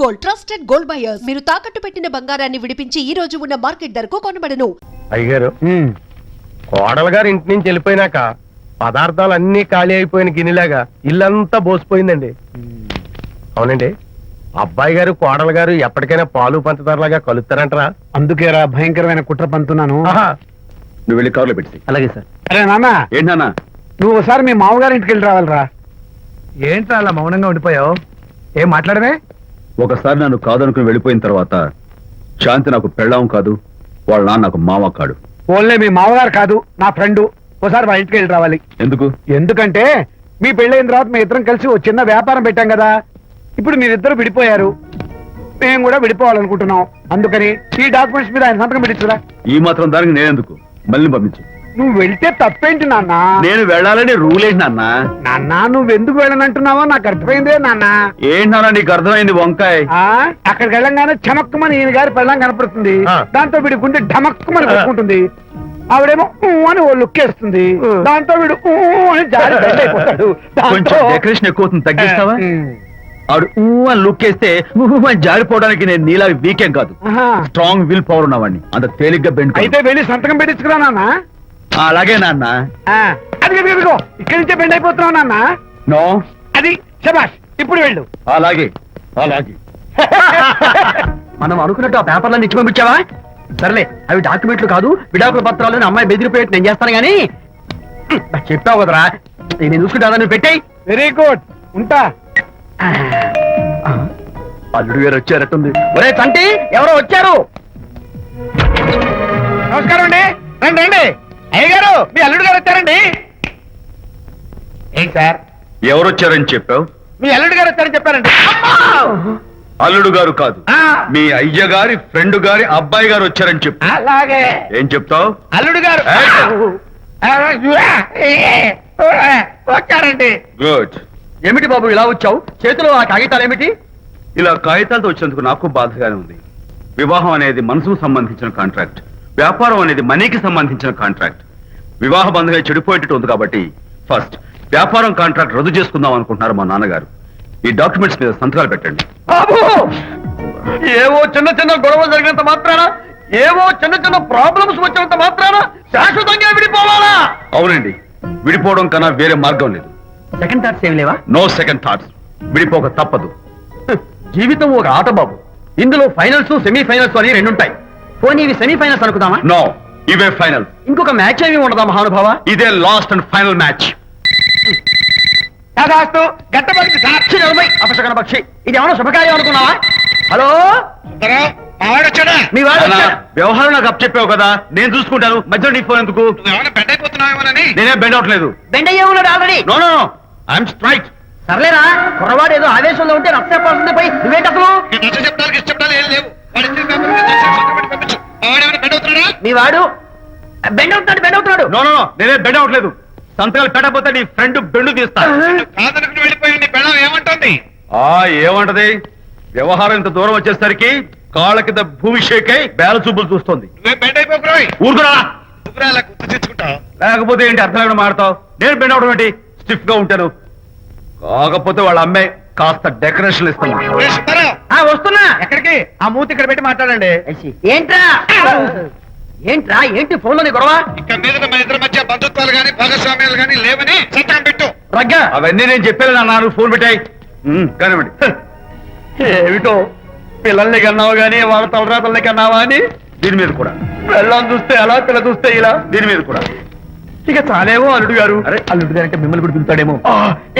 Gold, trusted gold buyers. మీరు తాకట్టు పెట్టిన బంగారాన్ని విడిపించి ఈ రోజు ఉన్న మార్కెట్ ధరకు కొనబడను. అయ్యగారు, కోడలు గారు ఇంటి నుంచి వెళ్ళిపోయినాక పదార్థాలు అన్ని ఖాళీ అయిపోయిన గిన్నెలాగా ఇల్లంతా బోసిపోయిందండి. అవునండి, అబ్బాయి గారు కోడలు గారు ఎప్పటికైనా పాలు పంచదారలాగా కలుస్తారంటరా? అందుకేరా భయంకరమైన కుట్ర పంతున్నాను. నువ్వు వెళ్ళి కారులో పెట్టి. అలాగే సార్. అరే నాన్న, ఏంటన్నా? నువ్వు ఒకసారి మీ మామగారి ఇంటికి వెళ్ళి రావాలిరా. ఏంట్రా అలా మౌనంగా ఉండిపోయావు? ఏం మాట్లాడమే? ఒకసారి నన్ను కాదనుకుని వెళ్ళిపోయిన తర్వాత శాంతి నాకు పెళ్ళాం కాదు, వాళ్ళ నాన్న నాకు మామ కాడు. ఓన్లే మీ మామగారు కాదు, నా ఫ్రెండ్. ఒకసారి మా ఇంటికి వెళ్ళి రావాలి. ఎందుకు? ఎందుకంటే మీ పెళ్ళైన తర్వాత మీ ఇద్దరం కలిసి ఓ చిన్న వ్యాపారం పెట్టాం కదా. ఇప్పుడు మీరిద్దరు విడిపోయారు, మేము కూడా విడిపోవాలనుకుంటున్నాం. అందుకని ఈ డాక్యుమెంట్స్ మీద ఆయన సంతకం పెట్టించురా. ఈ మాత్రం దానికి నేనెందుకు? మళ్ళీ పంపించు. నువ్వు వెళ్తే తప్పేంటి నాన్న? నేను వెళ్ళాలని రూల్ ఏంటి నాన్న? నాన్న, నువ్వు ఎందుకు వెళ్ళనంటున్నావో నాకు అర్థమైందే నాన్న. ఏంటి నాన్న నీకు అర్థమైంది? వంకాయ అక్కడికి వెళ్ళంగానే చమక్కుమని ఈయన గారి పెళ్ళం కనపడుతుంది. దాంతో వీడి గుండె ఢమక్కుమని కొట్టుకుంటుంది. ఆవిడేమో అని ఓ లుక్ వేస్తుంది. దాంతో వీడు అని జారి బెండ్ అయిపోతాడు. కొంచెం డెకరేషన్ ఎక్కువ అవుతుంది, తగ్గిస్తావా? ఆవిడ అని లుక్ వేస్తే జారిపోవడానికి నేను నీలా వీకేం కాదు, స్ట్రాంగ్ విల్ పవర్ ఉన్నవాడిని. అంత తేలిగ్గా బెండ్ అయితే వెళ్ళి సంతకం పెట్టించుకురా నాన్న. అలాగే నాన్న. అది ఇక్కడి నుంచే బెండ్ అయిపోతున్నావు నాన్న. నో, అది శబాష్, ఇప్పుడు వెళ్ళు. అలాగే అలాగే. మనం అనుకున్నట్టు ఆ పేపర్లను ఇచ్చి పంపించావా? సర్లే, అవి డాక్యుమెంట్లు కాదు, విడాకుల పత్రాలు. అమ్మాయి బెదిరిపోయేట్టు నేను చేస్తాను గానీ చెప్పావు కదరా, నేను చూసుకుంటా. నువ్వు పెట్టాయి. వెరీ గుడ్, ఉంటా. అల్లుడు గారు వచ్చారట్టుంది. ఒరే తంటి, ఎవరో వచ్చారు. నమస్కారం అండి. రండి రండి. అయ్య గారు, మీ అల్లుడు గారు వచ్చారండి. ఏంటి సార్? ఎవరు వచ్చారని చెప్పావు? మీ అల్లుడు గారు వచ్చారని చెప్పారండి. అల్లుడు గారు కాదు, మీ అయ్య గారి ఫ్రెండ్ గారి అబ్బాయి గారు వచ్చారని చెప్పు. అలాగే. ఏం చెప్తావు? అల్లుడు గారు వచ్చారండి. గుడ్. ఏమిటి బాబు ఇలా వచ్చావు? చేతిలో ఆ కాగితాలు ఏమిటి? ఇలా కాగితాలతో వచ్చినందుకు నాకు బాధగానే ఉంది. వివాహం అనేది మనసుకు సంబంధించిన కాంట్రాక్ట్, వ్యాపారం అనేది మనీకి సంబంధించిన కాంట్రాక్ట్. వివాహ బంధంగా చెడిపోయేటట్టు ఉంది కాబట్టి ఫస్ట్ వ్యాపారం కాంట్రాక్ట్ రద్దు చేసుకుందాం అనుకుంటున్నారు మా నాన్నగారు. ఈ డాక్యుమెంట్స్ మీద సంతకాలు పెట్టండి. బాబు, ఏవో చిన్న చిన్న గొడవలు జరిగినంత మాత్రాన, ఏవో చిన్న చిన్న ప్రాబ్లమ్స్ వచ్చినంత మాత్రాన శాశ్వతంగా విడిపోవాలా? అవునండి, విడిపోవడం కన్నా వేరే మార్గం లేదు. సెకండ్ థాట్స్ ఏమి లేవా? No second thoughts. విడిపోక తప్పదు. జీవితం ఒక ఆట బాబు. ఇందులో ఫైనల్స్, సెమీఫైనల్స్ అని రెండుంటాయి. పోనీ ఇవి సెమీఫైనల్స్ అనుకుందామా? నో, ఇవే ఫైనల్. ఇంకొక మ్యాచ్ ఏమి ఉండదా మహానుభావ? ఇదే లాస్ట్ అండ్ ఫైనల్ మ్యాచ్. సాక్షి నిలబై అపశకన పక్షి. ఇది ఏమన్నా శుభకార్యం అనుకున్నావా? హలో, మీ వాడు అన్నా, వచ్చాడా? వ్యవహారం నాకు అప్ చెప్పావు కదా, నేను చూసుకుంటాను. మధ్యలో నీ ఫోన్ ఎందుకు? నేనే బెండ్ అవట్లేదు. బెండ్ అయ్యే ఉన్నాడు already. No no no, I'm straight. సర్లేరా, కుర్రవాడు ఏదో ఆవేశంలో ఉంటే రక్త చెప్పాల్సింది పోయి నువ్వేంటి అసలు? మీ వాడు బెండ్ అవుతున్నాడు, బెండ్ అవుతున్నాడు. నో నో నో, నేనే బెండ్ అవట్లేదు. సంతకాలు పెట్టకపోతే నీ ఫ్రెండ్ బెండు తీస్తా. ఏమంటది? వ్యవహారం ఇంత దూరం వచ్చేసరికి కాళ్ళ కింద భూమి షేక్ అయి బేల చూపులు చూస్తుంది. ఊరుకురా, లేకపోతే ఏంటి అర్థం లేకుండా మాడతావు? నేను బెండ్ అవడం ఏంటి? స్టిఫ్ గా ఉంటాను. కాకపోతే వాళ్ళ అమ్మాయి కాస్త డెకరేషన్ ఇస్తాను. వస్తున్నా. ఎక్కడికి? ఆ మూతి ఇక్కడ పెట్టి మాట్లాడండి. ఏంట్రా ఏంట్రా ఏంటి ఫోన్ లోని గొడవ? ఇక మీద మన ఇద్దరి మధ్య బంధుత్వాలు గాని భాగస్వామ్యాలు గాని లేవని సంతకం పెట్టు. రగ్గా, అవన్నీ నేను చెప్పాను అన్నారు. ఫోన్ పెట్టాయి కానివ్వండి. ఏమిటో పిల్లల్ని కన్నావు గానీ వాళ్ళ తలరాతల్ని కన్నావా అని. దీని మీద కూడా పిల్లల్ని చూస్తే అలా, పిల్ల చూస్తే ఇలా. దీని మీద కూడా ఇక చాలేమో అల్లుడు గారు. అరే, అల్లుడు గారు అంటే మిమ్మల్ని కూడా పిలుతాడేమో.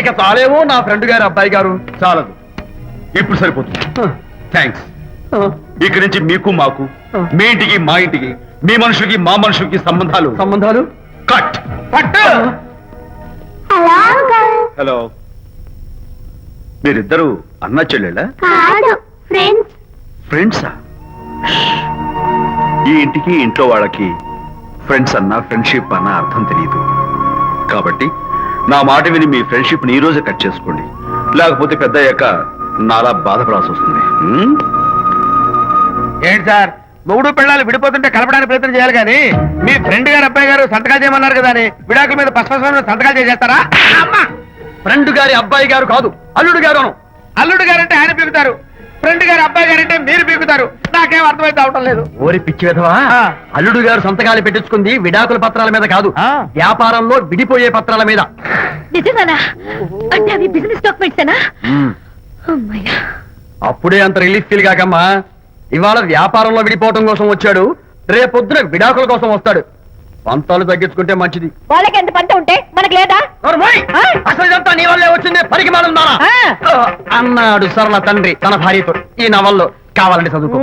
ఇక చాలేమో నా ఫ్రెండ్ గారు అబ్బాయి గారు. చాలదు, ఇప్పుడు సరిపోతుంది. థ్యాంక్స్. ఇక్కడి నుంచి మీకు మాకు, మీ ఇంటికి మా ఇంటికి, మీ మనుషులకి మా మనుషులకి సంబంధాలు కట్. హలో, మీరిద్దరు అన్నా చెల్లెళ్ళా? ఫ్రెండ్సా? ఈ ఇంటికి ఇంట్లో వాళ్ళకి ఫ్రెండ్స్ అన్నా ఫ్రెండ్షిప్ అన్నా అర్థం తెలియదు. కాబట్టి నా మాట విని మీ ఫ్రెండ్షిప్ ని ఈ రోజే కట్ చేసుకోండి, లేకపోతే పెద్ద అయ్యాక నాలా బాధపడాల్సి వస్తుంది. ఏంటి సార్, మొగుడు పిల్లలు విడిపోతుంటే కలపడానికి ప్రయత్నం చేయాలి కానీ మీ ఫ్రెండ్ గారు అబ్బాయి గారు సంతకాలు చేయమన్నారు కదా అని విడాకుల మీద పశ్చిమ సంతకాలు చేసేస్తారా? ఫ్రెండ్ గారి అబ్బాయి గారు కాదు, అల్లుడు గారు. అల్లుడు గారు అంటే ఆయన పిలుతారు. ఫ్రెండ్ గారు అబ్బాయి గారంటే మీరు పీకుతారు. నాకేం అర్థమైతే అవటం లేదు. ఓరి పిచ్చి విధవా, అల్లుడు గారు సంతకాలు పెట్టించుకుంది విడాకుల పత్రాల మీద కాదు, వ్యాపారంలో విడిపోయే పత్రాల మీద. నిజంగానా? అంటే అవి బిజినెస్ డాక్యుమెంట్సేనా? అమ్మయ్యా. అప్పుడే అంత రిలీఫ్ ఫీల్ కాకమ్మా. ఇవాళ వ్యాపారంలో విడిపోవటం కోసం వచ్చాడు, రేపొద్దున విడాకుల కోసం వస్తాడు. పంతాలు తగ్గించుకుంటే మంచిది. వాళ్ళకి ఎంత పంట ఉంటే మనకి లేదా? నోర్మోయ్! అసలు ఇదంతా నీ వల్లే వచ్చింది, పరికిమాలుందా అన్నాడు సరళ తండ్రి తన భార్యతో. ఈ నవల్లో కావాలంటే చదువుకో.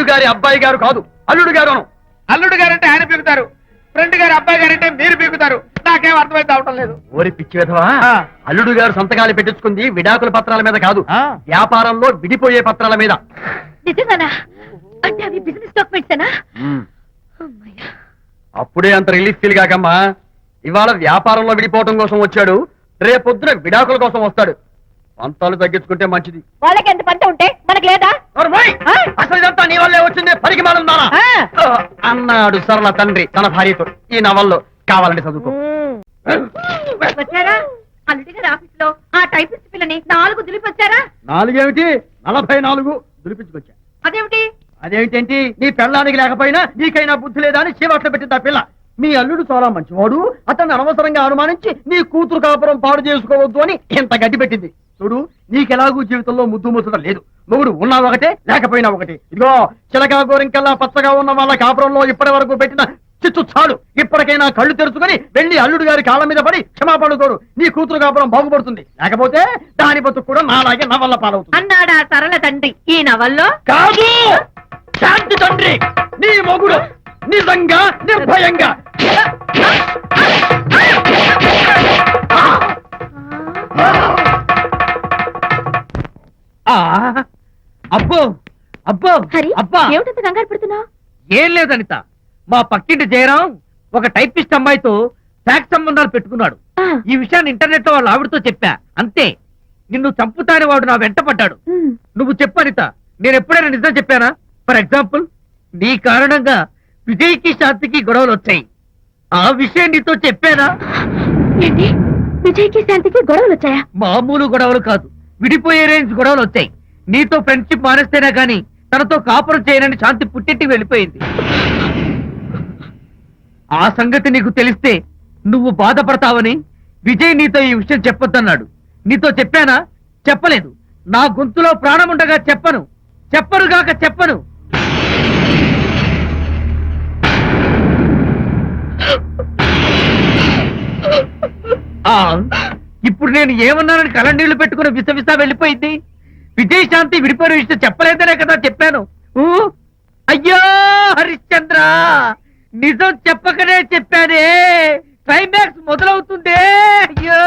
గారి అబ్బాయి గారు కాదు, అల్లుడు గారు. అల్లుడు గారంటే ఆయన పీకుతారు, ఫ్రెండ్ గారు అబ్బాయి గారంటే మీరు పీకుతారు. నాకేం అర్థమైతే అవటం లేదు. ఓరి పిచ్చి విధవా, అల్లుడు గారు సంతకాలు పెట్టించుకుంది విడాకుల పత్రాల మీద కాదు, వ్యాపారంలో విడిపోయే పత్రాల మీద. నిజంగానా? అంటే అవి బిజినెస్ డాక్యుమెంట్సేనా? అమ్మయ్యా. అప్పుడే అంత రిలీఫ్ ఫీల్ కాకమ్మా. ఇవాళ వ్యాపారంలో విడిపోవటం కోసం వచ్చాడు, రేపొద్దున విడాకుల కోసం వస్తాడు. పంతాలు తగ్గించుకుంటే మంచిది. వాళ్ళకి ఎంత పంట ఉంటే మనకి లేదా? నోర్మోయ్! అసలు ఇదంతా నీ వల్లే వచ్చింది, పరికిమాలుందా అన్నాడు సరళ తండ్రి తన భార్యతో. ఈ నవల్లో కావాలంటే చదువుకో. వచ్చారా? అల్లుడి గారి ఆఫీస్ లో ఆ టైపిస్ట్ పిల్లని 4 దులిపొచ్చారా? 4 ఏమిటి, 44 దులిపించుకొచ్చా. అదేమిటి? అదేమిటేంటి, నీ పెళ్ళానికి లేకపోయినా నీకైనా బుద్ధి లేదా అని చీవట్లు పెట్టింది ఆ పిల్ల. మీ అల్లుడు చాలా మంచివాడు, అతన్ని అనవసరంగా అనుమానించి నీ కూతురు కాపురం పాడు చేసుకోవద్దు అని ఎంత గడ్డి పెట్టింది. చూడు, నీకెలాగూ జీవితంలో ముద్దు ముచ్చడం లేదు. మొగుడు ఉన్నా ఒకటే, లేకపోయినా ఒకటే. ఇదిగో చిలకా గోరింకల్లా పచ్చగా ఉన్న వాళ్ళ కాపురంలో ఇప్పటి వరకు పెట్టిన చిచ్చు చాలు. ఇప్పటికైనా కళ్ళు తెరుచుకుని వెళ్ళి అల్లుడు గారి కాళ్ళ మీద పడి క్షమాపణ కోరు. నీ కూతురు కాపురం బాగుపడుతుంది, లేకపోతే దాని బతుకు కూడా నాలాగే నవల్ల పాలవుతుంది అన్నాడా సరళ తండ్రి ఈ నవల్లో? కాదు, శాంతి తండ్రి, నీ మొగుడు నిజంగా నిర్భయంగా. అబ్బో అబ్బో హరి, అబ్బా, ఏమిటంత కంగారు పడుతున్నావు? ఏం లేదు అనిత. మా పక్కింటి జయరాం ఒక టైపిస్ట్ అమ్మాయితో ఫ్యాక్స్ సంబంధాలు పెట్టుకున్నాడు. ఈ విషయాన్ని ఇంటర్నెట్ లో వాళ్ళ ఆవిడతో చెప్పా, అంతే. నిన్ను చంపుతాని వాడు నా వెంట పడ్డాడు. నువ్వు చెప్పు అనిత, నేను ఎప్పుడైనా నిజం చెప్పానా? ఫర్ ఎగ్జాంపుల్, నీ కారణంగా విజయ్కి శాంతికి గొడవలు వచ్చాయి. ఆ విషయం నీతో చెప్పానా? ఏంటి, విజయ్కి శాంతికి గొడవలు వచ్చాయా? మామూలు గొడవలు కాదు, విడిపోయే రేంజ్ గొడవలు వచ్చాయి. నీతో ఫ్రెండ్షిప్ మానేస్తేనే గాని తనతో కాపురం చేయనని శాంతి పుట్టింటికి వెళ్ళిపోయింది. ఆ సంగతి నీకు తెలిస్తే నువ్వు బాధపడతావని విజయ్ నీతో ఈ విషయం చెప్పొద్దన్నాడు. నీతో చెప్పానా? చెప్పలేదు. నా గొంతులో ప్రాణముండగా చెప్పను, చెప్పనుగాక చెప్పను. ఇప్పుడు నేను ఏమన్నానని కళ్ళనీళ్లు పెట్టుకుని విసవిసా వెళ్ళిపోయింది. విజయ్ శాంతి విడిపోయిన విషయం చెప్పలేదనే కదా చెప్పాను. అయ్యో హరిశ్చంద్ర, నిజం చెప్పకనే చెప్పానే, క్లైమాక్స్ మొదలవుతుందే. అయ్యో,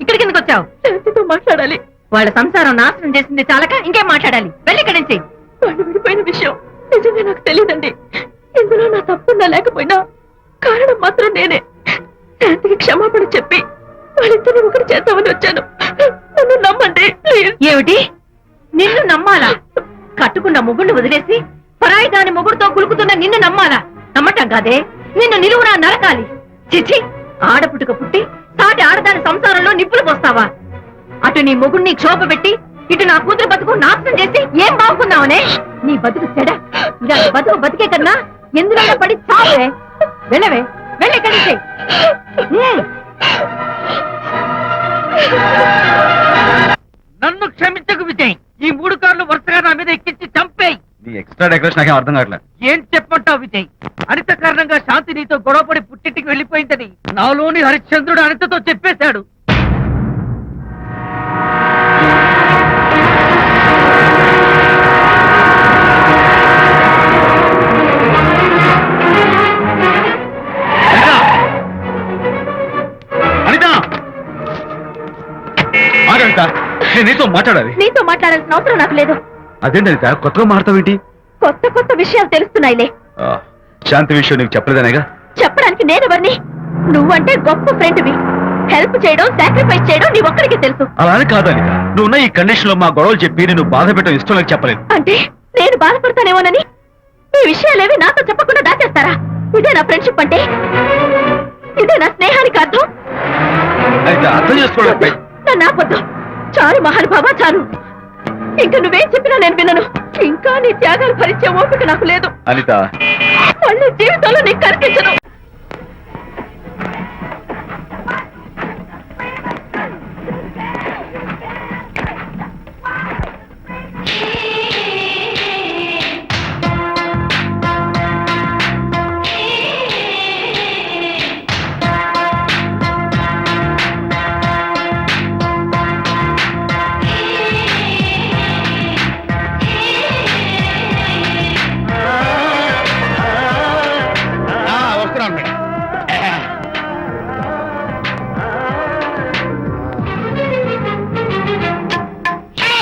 ఇక్కడికి ఎందుకు వచ్చావు? శాంతితో మాట్లాడాలి. వాళ్ళ సంసారం నాశనం చేసింది చాలక ఇంకేం మాట్లాడాలి? వెళ్ళి ఇక్కడి నుంచి. వాళ్ళు విడిపోయిన విషయం నిజంగా నాకు తెలియదండి. ఇందులో నా తప్పున్నా లేకపోయినా కారణం మాత్రం నేనే. శాంతికి క్షమాపణ చెప్పి వాళ్ళిద్దరిని ఒకటి చేద్దామని వచ్చాను. నన్ను నమ్మండి ప్లీజ్. ఏమిటి, నిన్ను నమ్మాలా? కట్టుకున్న మొగుడిని వదిలేసి పరాయి దాని మొగుడుతో కులుకుతున్న నిన్ను నమ్మాలా? నమ్మటం కాదే, నిన్ను నిలువునా నరకాలి. చిచి, ఆడపుట్టుక పుట్టి సాటి ఆడదాని సంసారంలో నిప్పులు పోస్తావా? అటు నీ మొగుడిని క్షోభ పెట్టి ఇటు నా కూతురు బతుకు నాశనం చేసి ఏం బాగుకున్నావనే? నీ బతుకు చెడ. ఇలాంటి బతుకు బతికే కన్నా ఎందులో పడి చావే. వెళ్ళవే, వెళ్ళి కలిసి. నన్ను క్షమించకు విజయ్. ఈ 3 కార్లు వరుసగా నా మీద ఎక్కించి చంపేయి. నీ ఎక్స్ట్రా డెకరేషన్ నాకేం అర్థం కావట్లేదు. ఏం చెప్పంటావు విజయ్? అనిత కారణంగా శాంతి నీతో గొడవపడి పుట్టింటికి వెళ్ళిపోయిందని నాలోని హరిశ్చంద్రుడు అనితతో చెప్పేశాడు. నేను నీతో మాట్లాడాలి. నీతో మాట్లాడాల్సిన అవసరం నాకు లేదు. అదేంటి అనిత, కొత్తగా మాట్లాడతావేంటి? కొత్త కొత్త విషయాలు తెలుస్తున్నాయిలే. శాంతి విషయం నీకు చెప్పలేదనేగా? చెప్పడానికి నేనెవరిని? నువ్వంటే గొప్ప ఫ్రెండ్వి. హెల్ప్ చేయడం, సాక్రిఫైస్ చేయడం నీ ఒక్కడికే తెలుసు. అలానే కాదు అనిత, నువ్వున్న ఈ కండిషన్ లో మా గొడవలు చెప్పి నేను బాధ పెట్టడం ఇష్టం లేక చెప్పలేదు. అంటే నేను బాధపడతానేమోనని ఈ విషయాలేవి నాతో చెప్పకుండా దాచేస్తారా? ఇదే నా ఫ్రెండ్షిప్ అంటే? ఇదే నా స్నేహానికి అర్థం? అయితే అర్థం చేసుకోవడం నన్ను ఆపొద్దు. చాలు మహానుభావ, చాలు. ఇంకా నువ్వేం చెప్పినా నేను వినను. ఇంకా నీ త్యాగాలు భరించే ఓపిక నాకు లేదు. అనిత, మళ్ళీ జీవితంలో నీకు కనిపించను. వస్తున్నాను మేడం.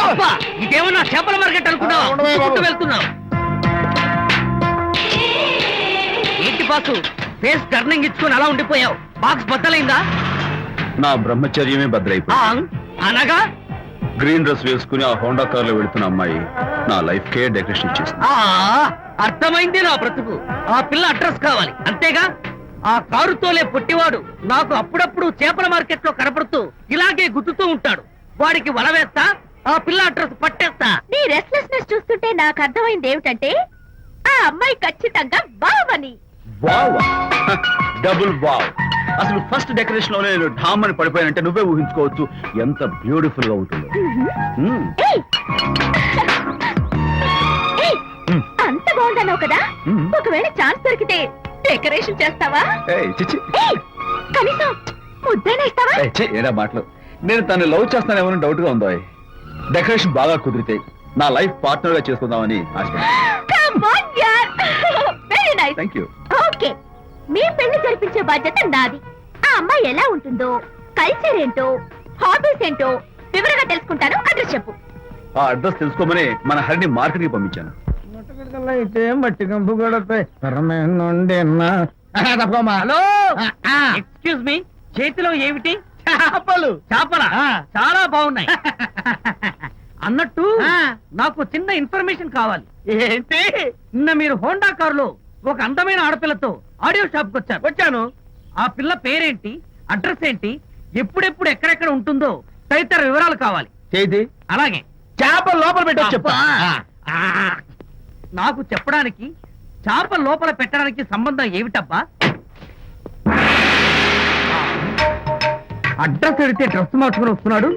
అబ్బా, ఇదేమన్నా చేపల మార్కెట్ అనుకున్నావా? ఆ, ఉండవే బాబు. ఉరుక్కుంటూ వెళ్తున్నావు. ఏంటి బాసు, ఫేస్ టర్నింగ్ ఇచ్చుకొని అలా ఉండిపోయావు? బాక్స్ బద్దలైందా? నా బ్రహ్మచర్యమే బద్దలైపోయింది. అనగా గ్రీన్ డ్రెస్ వేసుకుని ఆ హోండా కార్ లో వెళుతున్న అమ్మాయి నా లైఫ్ కే డెకరేషన్ ఇచ్చేసింది. అర్థమైంది నా బ్రతుకు. ఆ పిల్ల అడ్రస్ కావాలి, అంతేగా? ఆ కారుతోలే పొట్టివాడు నాకు అప్పుడప్పుడు చేపల మార్కెట్ లో కనపడుతూ ఇలాగే గుద్దుతూ ఉంటాడు. వాడికి వల వేస్తా, ఆ పిల్ల అడ్రస్ పట్టేస్తా. నీ రెస్ట్లెస్నెస్ చూస్తుంటే నాకు అర్థమైంది ఏమిటంటే ఆ అమ్మాయి ఖచ్చితంగా బావని. Wow, double wow. అసలు ఫస్ట్ డెకరేషన్ లోనే నేను ఢామ్ అని పడిపోయానంటే నువ్వే ఊహించుకోవచ్చు ఎంత బ్యూటిఫుల్ గా ఉంటుందో. మ్మ్. ఏయ్! ఏయ్! అంత బాగుందన్నావు కదా, మ్మ్. ఒకవేళ ఛాన్స్ దొరికితే డెకరేషన్ చేస్తావా? ఏయ్, చిచ్చి. ఏయ్! కనీసం ముద్దైనా ఇస్తావా? ఏయ్, ఛీ, ఏరా మాటలు. నేను తను లవ్ చేస్తానేమో డౌట్ గా ఉందో. డెకరేషన్ బాగా కుదిరితే నా లైఫ్ పార్ట్నర్ గా చేసుకుందామని ఆశ. Come on, yaar. Very nice. Thank you. Okay, మీ పెళ్లి జరిపించే బాధ్యత నాది. ఆ అమ్మాయి ఎలా ఉంటుందో, కల్చర్ ఏంటో, హాబీస్ ఏంటో వివరంగా తెలుసుకుంటాను. అడ్రస్ చెప్పు. ఆ అడ్రస్ తెలుసుకోమని మన హరిని మార్కెట్ కి పంపించాను. అయితే మట్టి కంపు గడపై హలో, ఎక్స్క్యూజ్ మీ, చేతిలో ఏమిటి? చేపలు. చేపలా? చాలా బాగున్నాయి. అన్నట్టు నాకు చిన్న ఇన్ఫర్మేషన్ కావాలి. ఏంటి? నిన్న మీరు హోండా కారులో ఒక అందమైన ఆడపిల్లతో ఆడియో షాప్ కు వచ్చాను. ఆ పిల్ల పేరేంటి, అడ్రస్ ఏంటి, ఎప్పుడెప్పుడు ఎక్కడెక్కడ ఉంటుందో తదితర వివరాలు కావాలి. చేతి అలాగే చేపలు లోపల పెట్టొచ్చు చెప్పు. ఆ, నాకు చెప్పడానికి చేప లోపల పెట్టడానికి సంబంధం ఏమిటబ్బా? అడ్రస్ అడిగితే డ్రెస్ మార్చుకుని వస్తున్నాడు.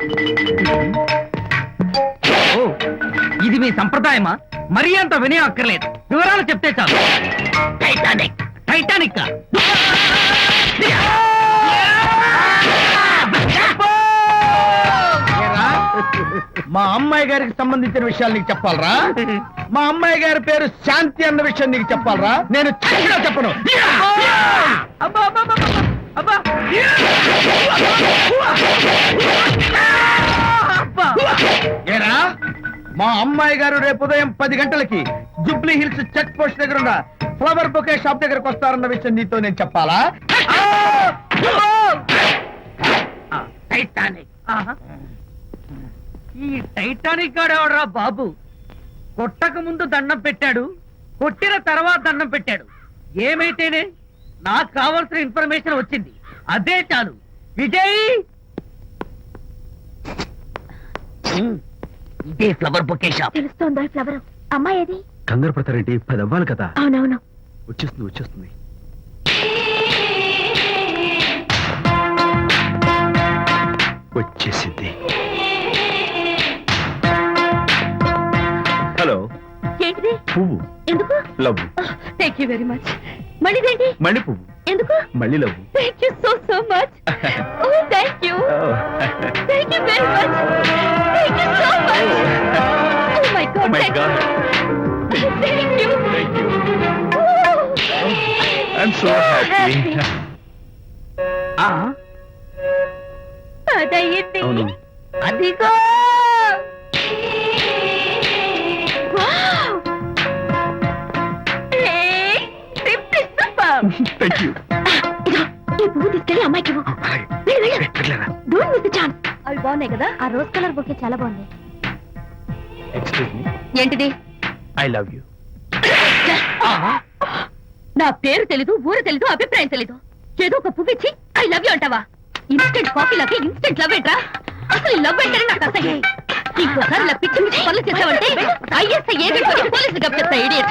ఓ, ఇది మీ సంప్రదాయమా? మరీ అంత వినయం అక్కర్లేదు, వివరాలు చెప్తే చాలు. టైటానిక్. టైటానిక్ మా అమ్మాయి గారికి సంబంధించిన విషయాలు నీకు చెప్పాలరా? మా అమ్మాయి గారి పేరు శాంతి అన్న విషయం నీకు చెప్పాలరా? నేను చచ్చినా చెప్పను. అబ్బా అబ్బా అబ్బా అబ్బా అబ్బా. ఏరా, మా అమ్మాయి గారు రేపు ఉదయం 10 గంటలకి జుబ్లీ హిల్స్ చెక్ పోస్ట్ దగ్గర ఉన్న ఫ్లవర్ బొకే షాప్ దగ్గరకు వస్తారన్న విషయం నీతో నేను చెప్పాలా? టైటానిక్. ఆహా. ఈ టైటానిక్ గాడెవడరా బాబు? కొట్టక ముందు దండం పెట్టాడు, కొట్టిన తర్వాత దండం పెట్టాడు. ఏమైతేనే నాకు కావాల్సిన ఇన్ఫర్మేషన్ వచ్చింది, అదే చాలు. విజయ్, ఇదే ఫ్లవర్ బొకే షాప్. తెలుస్తోందా ఫ్లవర్? అమ్మాయి ఏది? కంగారు పడతారేంటి? 10 అవ్వాలి కదా. అవునవును. వచ్చేస్తుంది వచ్చేస్తుంది. వచ్చేసింది. హలో. ఏంటిది? పువ్వు. ఎందుకు? Love. Thank you very much. మళ్ళీదేంటి? మళ్ళీ పువ్వు. ఎందుకు? మళ్ళీ love. Thank you so much. Oh thank you. Thank you very much. Thank you so much. Oh my God. My God. Thank you. Thank you. I'm so happy. అదయ్యింది. అవును. అదిగో. Wow. Hey, simply super. Thank you. ఇదిగో, ఈ పువ్వు తీసుకెళ్ళి అమ్మాయికి ఇవ్వు. వెళ్ళు, వెళ్ళు. Don't miss the chance. అవి బాగున్నాయి కదా? ఆ రోజ్ కలర్ బొకే చాలా బాగుంది. ఎక్స్క్యూజ్ మీ, ఏంటిది? I love you. నా పేరు తెలీదు, ఊరు తెలీదు, అభిప్రాయం తెలీదు. ఏదో ఒక పువ్విచ్చి ఐ లవ్ యూ అంటావా? ఇన్స్టెంట్ కాఫీ లాగే ఇన్స్టెంట్ లవ్ ఏంట్రా? అసలు లవ్ ఏంటని నాకు అసహ్యం. ఇంకోసారి ఇలా పిచ్చి పిచ్చి పనులు చేసావంటే ఐఎస్ఐ ఏజెంట్ పోలీసు కప్పిస్తా. ఇడియట్.